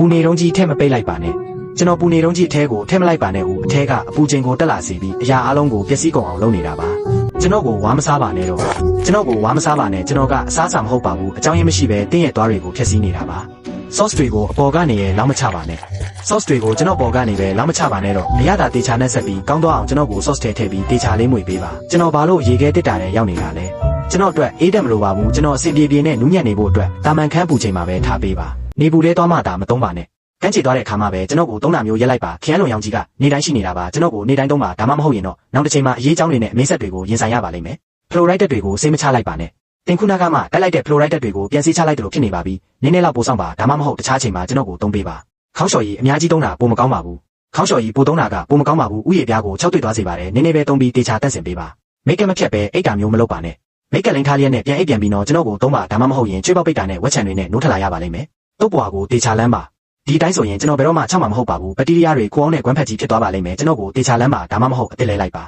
ပူနေတုံးကြီးထဲမပိတ်လိုက်ပါနဲ့ကျွန်တော်ပူနေတုံးကြီးအထဲကိုထဲမလိုက်ပါနဲ့ဟုအထဲကအပူချိန်ကိုတက်လာစေပြီးအရာအလုံးကိုပျက်စီးကုန်အောင်လုပ်နေတာပါကျွန်တော်ကိုဝါမစားပါနဲ့တော့ကျွန်တော်ကိုဝါမစားပါနဲ့ကျွန်တော်ကအစားအစာမဟုတ်ပါဘူးအကြောင်းရင်းမရှိပဲတင်းရဲ့သွားတွေကိုဖျက်ဆီးနေတာပါ sauce တွေကိုအပေါ်ကနေလောင်းမချပါနဲ့ sauce တွေကိုကျွန်တော်ပေါ်ကနေပဲလောင်းမချပါနဲ့တော့အရသာတေချာနဲ့ဆက်ပြီးကောင်းသွားအောင်ကျွန်တော်ကို sauce ထည့်ပြီးတေချာလေးမွေပေးပါကျွန်တော်ဘာလို့ရေခဲတစ်တာနဲ့ရောက်နေတာလဲကျွန်တော်အတွက်အေးတက်မလို့ပါဘူးကျွန်တော်အစီပြေပြေနဲ့နူးညံ့နေဖို့အတွက်တာမန်ခန်းပူချိန်မှာပဲထားပေးပါနေပူလဲသွားမှတာမသုံးပါနဲ့ကန်းချေသွားတဲ့အခါမှာပဲကျွန်တော်ကိုသုံးတာမျိုးရက်လိုက်ပါခရမ်းလွန်ရောင်ကြီးကနေတိုင်းရှိနေတာပါကျွန်တော်ကိုနေတိုင်းသုံးပါဒါမှမဟုတ်ရင်တော့နောက်တစ်ချိန်မှာအရေးကြောင်းတွေနဲ့အမေးဆက်တွေကိုရင်ဆိုင်ရပါလိမ့်မယ် fluoride တွေကိုစိတ်မချလိုက်ပါနဲ့တင်ခုနာကမှတိုက်လိုက်တဲ့ fluoride တွေကိုပြန်စီးချလိုက်တယ်လို့ဖြစ်နေပါပြီနည်းနည်းလောက်ပို့ဆောင်ပါဒါမှမဟုတ်တခြားချိန်မှာကျွန်တော်ကိုသုံးပေးပါခေါင်းလျှော်ရည်အများကြီးသုံးတာပိုမကောင်းပါဘူးခေါင်းလျှော်ရည်ပိုသုံးတာကပိုမကောင်းပါဘူးဥယျာဉ်ပြားကို6တွေ့သွားစေပါတယ်နည်းနည်းပဲသုံးပြီးတေချာတန့်စင်ပေးပါမိတ်ကမဖြတ်ပဲအိတ်တာမျိုးမလုပ်ပါနဲ့မိတ်ကလိန်ထားလျက်နဲ့ပြန်အိတ်ပြန်ပြီးတော့ကျွန်တော်ကိုသုံးပါဒါမှမဟုတ်ရင်ချွေးပေါက်ပိတ်တာနဲ့ဝက်ချန်တွေနဲ့နိုးထလာရပါလိမ့်မယ်တုပ်ပွားကိုတေချာလမ်းပါဒီတိုင်းဆိုရင်ကျွန်တော်ဘယ်တော့မှချောက်မှာမဟုတ်ပါဘူးဘက်တီးရီးယားတွေကိုအောင်နဲ့ကွမ်းဖက်ကြီးဖြစ်သွားပါလိမ့်မယ်ကျွန်တော်ကိုတေချာလမ်းပါဒါမှမဟုတ်အစ်စ်လဲလိုက်ပါ